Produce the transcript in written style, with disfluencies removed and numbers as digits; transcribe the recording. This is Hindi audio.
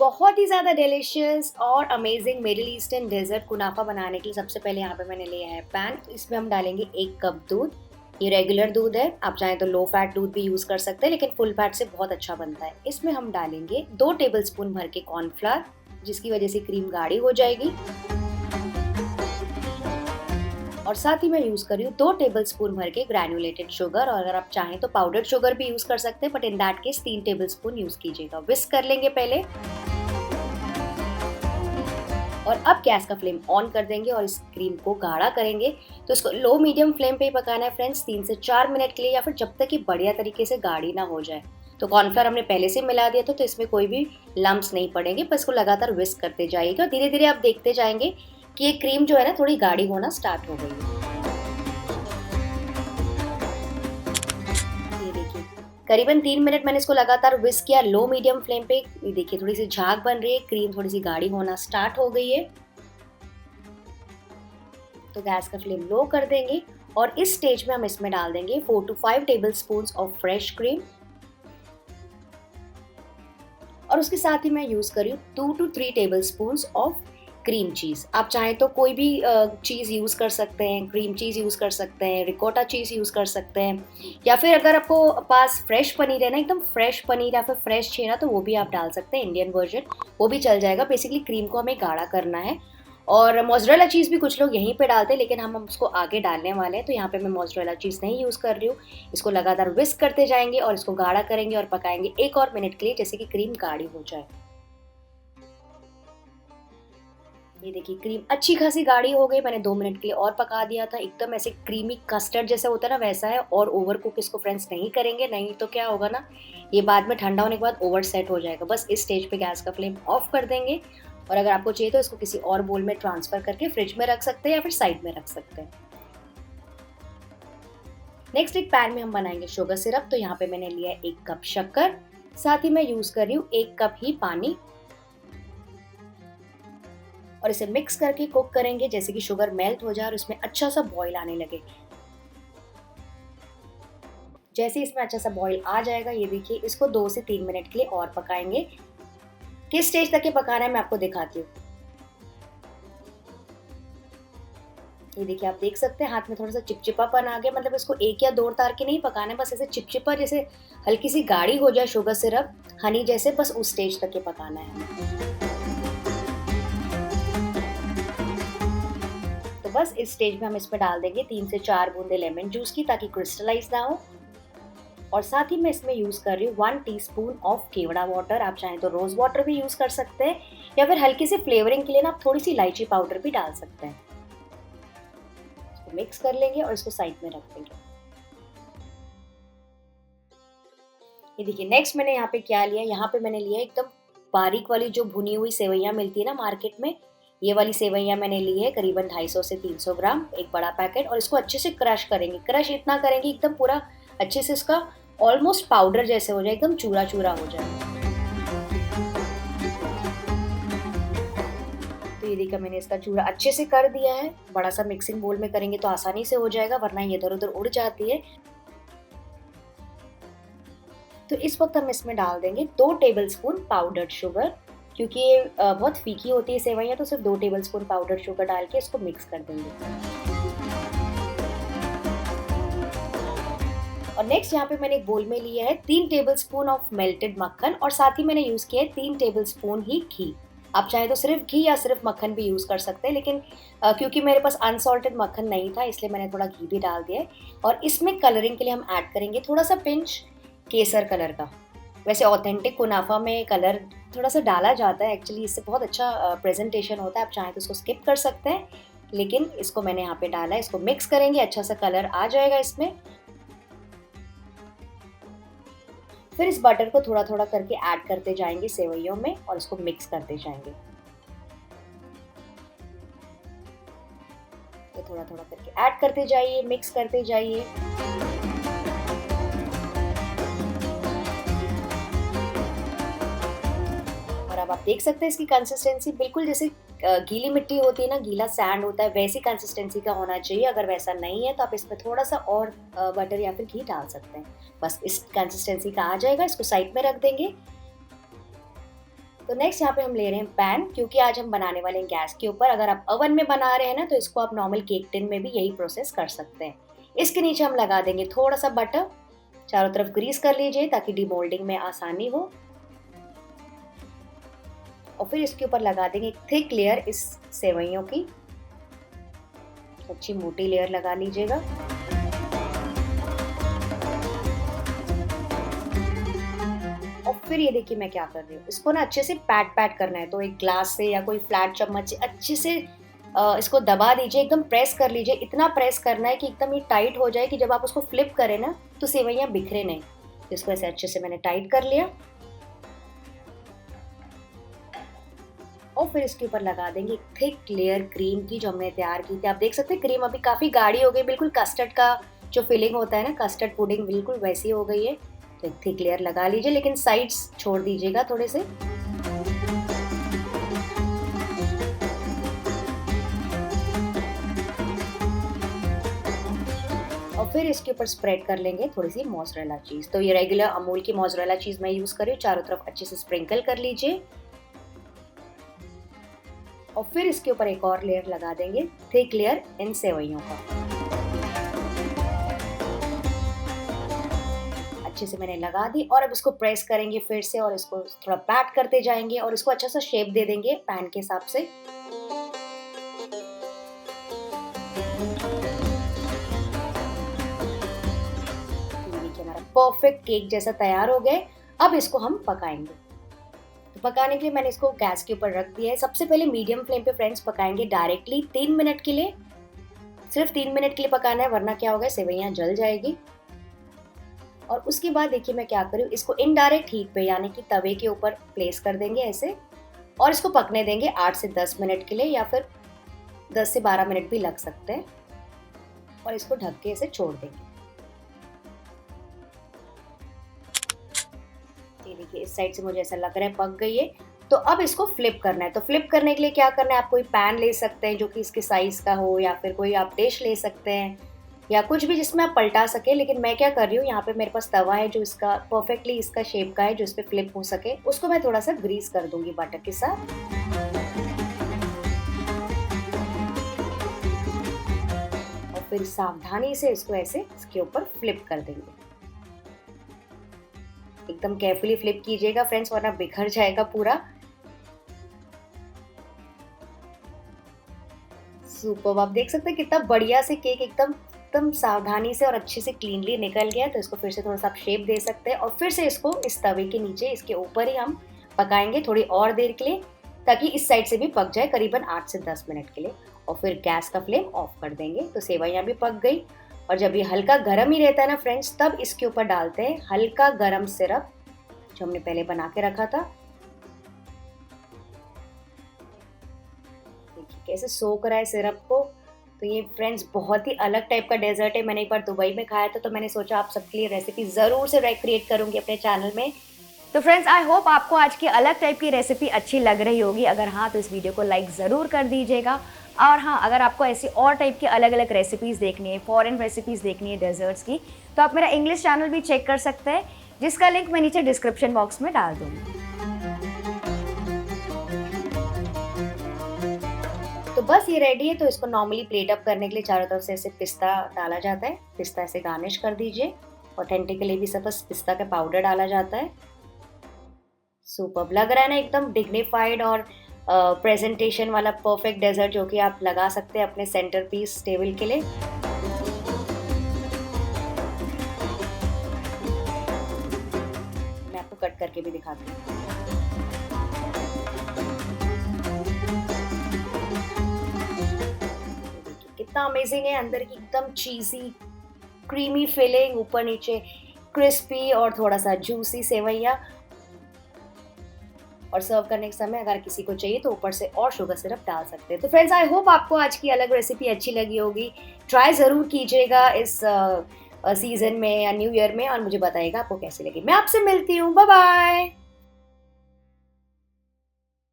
बहुत ही ज़्यादा डिलिशियस और अमेजिंग मिडिल ईस्टर्न डेज़र्ट कुनाफा बनाने के लिए सबसे पहले यहाँ पे मैंने लिया है पैन। इसमें हम डालेंगे 1 कप दूध। ये रेगुलर दूध है, आप चाहें तो लो फैट दूध भी यूज़ कर सकते हैं, लेकिन फुल फैट से बहुत अच्छा बनता है। इसमें हम डालेंगे 2 टेबलस्पून भर के कॉर्नफ्लावर, जिसकी वजह से क्रीम गाढ़ी हो जाएगी। और साथ ही मैं यूज़ कर रही हूँ 2 टेबलस्पून भर के ग्रैन्युलेटेड शुगर, और अगर आप चाहें तो पाउडर्ड शुगर भी यूज़ कर सकते हैं, but in that case 3 tablespoon use कीजिएगा। विस्क कर लेंगे पहले, और अब गैस का फ्लेम ऑन कर देंगे और इस क्रीम को गाढ़ा करेंगे। तो इसको लो मीडियम फ्लेम पे ही पकाना है फ्रेंड्स, 3 से 4 मिनट के लिए, या फिर जब तक कि बढ़िया तरीके से गाढ़ी ना हो जाए। तो कॉर्नफ्लोर हमने पहले से मिला दिया था, तो इसमें कोई भी लम्प्स नहीं पड़ेंगे, बस इसको लगातार विस्क करते जाइएगा। धीरे धीरे आप देखते जाएंगे कि ये क्रीम जो है ना थोड़ी गाढ़ी होना स्टार्ट हो गई है। ये देखिए, करीबन 3 मिनट मैंने इसको लगातार विस्क किया लो मीडियम फ्लेम पे। ये देखिए थोड़ी सी झाग बन रही है, क्रीम थोड़ी सी गाढ़ी होना स्टार्ट हो गई है। तो गैस का फ्लेम लो कर देंगे, और इस स्टेज में हम इसमें डाल देंगे 4 to 5 tablespoons of fresh cream, और उसके साथ ही मैं यूज़ कर रही हूँ 2 to 3 tablespoons of cream cheese. आप चाहें तो कोई भी चीज़ यूज़ कर सकते हैं, क्रीम चीज़ यूज़ कर सकते हैं, रिकोटा चीज़ यूज़ कर सकते हैं, या फिर अगर आपको पास फ्रेश पनीर है ना, एकदम फ्रेश पनीर या फिर फ्रेश छेना, तो वो भी आप डाल सकते हैं, इंडियन वर्जन, वो भी चल जाएगा। बेसिकली क्रीम को हमें गाढ़ा करना है। और मोज़रेला चीज़ भी कुछ लोग यहीं पे डालते हैं, लेकिन हम उसको आगे डालने वाले हैं, तो यहाँ पे मैं मोज़रेला चीज़ नहीं यूज़ कर रही हूँ। इसको लगातार विस्क करते जाएंगे और इसको गाढ़ा करेंगे और पकाएंगे 1 और मिनट के लिए, जैसे कि क्रीम गाढ़ी हो जाए। ये देखिए क्रीम अच्छी खासी गाढ़ी हो गई, मैंने 2 मिनट के लिए और पका दिया था। एकदम ऐसे क्रीमी कस्टर्ड जैसा होता है ना, वैसा है। और ओवर कुक इसको फ्रेंड्स नहीं करेंगे, नहीं तो क्या होगा ना, ये बाद में ठंडा होने के बाद ओवर सेट हो जाएगा। बस इस स्टेज पे गैस का फ्लेम ऑफ कर देंगे, और अगर आपको चाहिए तो इसको किसी और बोल में ट्रांसफर करके फ्रिज में रख सकते हैं, या फिर साइड में रख सकते हैं। नेक्स्ट एक पैन में हम बनाएंगे शुगर सिरप। तो यहाँ पे मैंने लिया है 1 कप शक्कर, साथ ही मैं यूज कर रही हूँ 1 कप ही पानी, और इसे मिक्स करके कुक करेंगे, जैसे कि शुगर मेल्ट हो जाए और इसमें अच्छा सा बॉईल आने लगे। जैसे इसमें अच्छा सा बॉईल आ जाएगा, ये देखिए, इसको 2 से 3 मिनट के लिए और पकाएंगे। किस स्टेज तक ये पकाना है मैं आपको दिखाती हूँ। ये देखिए, आप देख सकते हैं हाथ में थोड़ा सा चिपचिपापन आ गया, मतलब इसको 1 या 2 तार के नहीं पकाना है, बस ऐसे चिपचिपा, जैसे हल्की सी गाढ़ी हो जाए शुगर सिरप, हनी जैसे, बस उस स्टेज तक ये पकाना है हमें। तो बस इस स्टेज में हम इसमें डाल देंगे 3 से 4 बूंदे लेमन जूस की, ताकि क्रिस्टलाइज ना हो। और साथ ही मैं इसमें यूज़ कर रही हूँ 1 टीस्पून ऑफ केवड़ा वाटर। आप चाहें तो रोज़ वाटर भी यूज़ कर सकते हैं, या फिर हल्की सी फ्लेवरिंग के लिए ना आप थोड़ी सी इलायची पाउडर भी डाल सकते हैं। इसको मिक्स कर लेंगे और इसको साइड में रख देंगे। ये देखिए, नेक्स्ट मैंने यहाँ पे क्या लिया, यहाँ पे मैंने लिया एकदम बारीक वाली जो भुनी हुई सेवइयाँ मिलती है ना मार्केट में, ये वाली सेवइयाँ मैंने ली है, करीबन 250 से 300 ग्राम, एक बड़ा पैकेट। और इसको अच्छे से क्रश करेंगे। क्रश इतना करेंगे एकदम पूरा अच्छे से इसका ऑलमोस्ट पाउडर जैसे हो जाए, एकदम चूरा चूरा हो जाए। तो ये देखिए, मैंने इसका चूरा अच्छे से कर दिया है। बड़ा सा मिक्सिंग बोल में करेंगे तो आसानी से हो जाएगा, वरना ये इधर उधर उड़ जाती है। तो इस वक्त हम इसमें डाल देंगे 2 टेबलस्पून पाउडर्ड शुगर, क्योंकि ये बहुत फीकी होती है सेवइयाँ, तो सिर्फ 2 टेबलस्पून पाउडर्ड शुगर डाल के इसको मिक्स कर देंगे। और नेक्स्ट यहाँ पे मैंने एक बोल में लिया है 3 टेबलस्पून ऑफ मेल्टेड मक्खन, और साथ ही मैंने यूज़ किया है 3 टेबलस्पून ही घी। आप चाहे तो सिर्फ घी या सिर्फ मक्खन भी यूज़ कर सकते हैं, लेकिन क्योंकि मेरे पास अनसॉल्टेड मक्खन नहीं था, इसलिए मैंने थोड़ा घी भी डाल दिया है। और इसमें कलरिंग के लिए हम ऐड करेंगे थोड़ा सा पिंच केसर कलर का। वैसे ऑथेंटिक कुनाफा में कलर थोड़ा सा डाला जाता है एक्चुअली, इससे बहुत अच्छा प्रेजेंटेशन होता है। आप चाहें तो इसको स्किप कर सकते हैं, लेकिन इसको मैंने यहाँ पे डाला है। इसको मिक्स करेंगे, अच्छा सा कलर आ जाएगा इसमें। फिर इस बटर को थोड़ा थोड़ा करके ऐड करते जाएंगे सेवइयों में, और इसको मिक्स करते जाएंगे। तो थोड़ा थोड़ा करके ऐड करते जाइए, मिक्स करते जाइए। और अब आप देख सकते हैं इसकी कंसिस्टेंसी बिल्कुल जैसे गीली मिट्टी होती है ना, गीला सैंड होता है, वैसी कंसिस्टेंसी का होना चाहिए। अगर वैसा नहीं है तो आप इसमें थोड़ा सा और बटर या फिर घी डाल सकते हैं। बस इस कंसिस्टेंसी का आ जाएगा, इसको साइड में रख देंगे। तो नेक्स्ट यहाँ पे हम ले रहे हैं पैन, क्योंकि आज हम बनाने वाले हैं गैस के ऊपर। अगर आप ओवन में बना रहे हैं ना तो इसको आप नॉर्मल केक टिन में भी यही प्रोसेस कर सकते हैं। इसके नीचे हम लगा देंगे थोड़ा सा बटर, चारों तरफ ग्रीस कर लीजिए ताकि डीमोल्डिंग में आसानी हो। और फिर इसके ऊपर लगा देंगे एक थिक लेयर इस सेवइयों की, अच्छी मोटी लेयर लगा लीजिएगा। और फिर ये देखिए मैं क्या कर रही हूँ, इसको ना अच्छे से पैट करना है। तो एक ग्लास से या कोई फ्लैट चम्मच से अच्छे से इसको दबा दीजिए, एकदम प्रेस कर लीजिए। इतना प्रेस करना है कि एकदम ये टाइट हो जाए कि जब आप उसको फ्लिप करें ना तो सेवइयाँ बिखरे नहीं। इसको ऐसे अच्छे से मैंने टाइट कर लिया। और फिर इसके ऊपर लगा देंगे एक थिक लेयर क्रीम की जो हमने तैयार की थी। आप देख सकते हैं क्रीम अभी काफ़ी गाढ़ी हो गई, बिल्कुल कस्टर्ड का जो फिलिंग होता है ना, कस्टर्ड पुडिंग, बिल्कुल वैसी हो गई है। तो एक थिक लेयर लगा लीजिए, लेकिन साइड्स छोड़ दीजिएगा थोड़े से। और फिर इसके ऊपर स्प्रेड कर लेंगे थोड़ी सी मोज़रेला चीज़। तो ये रेगुलर अमूल की मोज़रेला चीज़ मैं यूज़ कर रही हूँ। चारों तरफ अच्छे से स्प्रिंकल कर लीजिए। और फिर इसके ऊपर एक और लेयर लगा देंगे, थिक लेयर इन सेवइयों का। अच्छे से मैंने लगा दी और अब इसको प्रेस करेंगे फिर से और इसको थोड़ा पैट करते जाएंगे और इसको अच्छा सा शेप दे देंगे पैन के हिसाब से। देखिए हमारा परफेक्ट केक जैसा तैयार हो गए। अब इसको हम पकाएंगे। तो पकाने के लिए मैंने इसको गैस के ऊपर रख दिया है। सबसे पहले मीडियम फ्लेम पे फ्रेंड्स पकाएंगे डायरेक्टली 3 मिनट के लिए। सिर्फ 3 मिनट के लिए पकाना है, वरना क्या होगा सेवइयाँ जल जाएगी। और उसके बाद देखिए मैं क्या करूँ, इसको इनडायरेक्ट हीट पे यानी कि तवे के ऊपर प्लेस कर देंगे ऐसे, और इसको पकने देंगे 8 से 10 मिनट के लिए, या फिर 10 से 12 मिनट भी लग सकते हैं। और इसको ढक के ऐसे छोड़ देंगे। ये देखिए इस साइड से मुझे ऐसा लग रहा है पक गई है। तो अब इसको फ्लिप करना है। तो फ्लिप करने के लिए क्या करना है, आप कोई पैन ले सकते हैं जो कि इसके साइज का हो, या फिर कोई आप डिश ले सकते हैं, या कुछ भी जिसमें आप पलटा सके। लेकिन मैं क्या कर रही हूँ, यहाँ पे मेरे पास तवा है जो इसका परफेक्टली इसका शेप का है, जो इस पे फ्लिप हो सके। उसको मैं थोड़ा सा ग्रीस कर दूंगी बटर के साथ। और फिर सावधानी से इसको ऐसे इसके ऊपर फ्लिप कर देंगे। एकदम केयरफुली फ्लिप कीजिएगा फ्रेंड्स, वरना बिखर जाएगा पूरा। सुपर, आप देख सकते हैं कितना बढ़िया से केक एकदम सावधानी से और अच्छे से क्लीनली निकल गया। तो इसको फिर से थोड़ा सा आप शेप दे सकते हैं और फिर से इसको इस तवे के नीचे इसके ऊपर ही हम पकाएंगे थोड़ी और देर के लिए, ताकि इस साइड से भी पक जाए करीबन 8 से 10 मिनट के लिए। और फिर गैस का फ्लेम ऑफ कर देंगे। तो सेवइयाँ भी पक गई। और जब ये हल्का गर्म ही रहता है ना फ्रेंड्स, तब इसके ऊपर डालते हैं हल्का गर्म सिरप जो हमने पहले बना के रखा था। देखिए कैसे सोख रहा है सिरप को। तो ये फ्रेंड्स बहुत ही अलग टाइप का डेजर्ट है। मैंने एक बार दुबई में खाया था, तो मैंने सोचा आप सबके लिए रेसिपी ज़रूर से रिक्रिएट करूँगी अपने चैनल में। तो फ्रेंड्स आई होप आपको आज की अलग टाइप की रेसिपी अच्छी लग रही होगी। अगर हाँ तो इस वीडियो को लाइक ज़रूर कर दीजिएगा। और हाँ, अगर आपको ऐसी और टाइप की अलग अलग रेसिपीज़ देखनी है, फॉरेन रेसिपीज़ देखनी है डेजर्ट्स की, तो आप मेरा इंग्लिश चैनल भी चेक कर सकते हैं, जिसका लिंक मैं नीचे डिस्क्रिप्शन बॉक्स में डाल दूँगी। तो बस ये रेडी है। तो इसको नॉर्मली प्लेट अप करने के लिए चारों तरफ से ऐसे पिस्ता डाला जाता है। पिस्ता ऐसे गार्निश कर दीजिए। ऑथेंटिकली भी सब पिस्ता का पाउडर डाला जाता है। सुपर्ब लग रहा है ना, एकदम डिग्निफाइड और प्रेजेंटेशन वाला परफेक्ट डेजर्ट जो कि आप लगा सकते हैं अपने सेंटर पीस टेबल के लिए। मैं आपको कट करके भी दिखाती हूँ। कितना अमेजिंग है, अंदर की एकदम चीज़ी क्रीमी फिलिंग, ऊपर नीचे क्रिस्पी और थोड़ा सा जूसी सेवइयाँ। और सर्व करने के समय अगर किसी को चाहिए तो ऊपर से और शुगर सिरप डाल सकते हैं। तो फ्रेंड्स आई होप आपको आज की अलग रेसिपी अच्छी लगी होगी। ट्राई ज़रूर कीजिएगा इस सीज़न में या न्यू ईयर में, और मुझे बताइएगा आपको कैसी लगी। मैं आपसे मिलती हूँ, बाय बाय।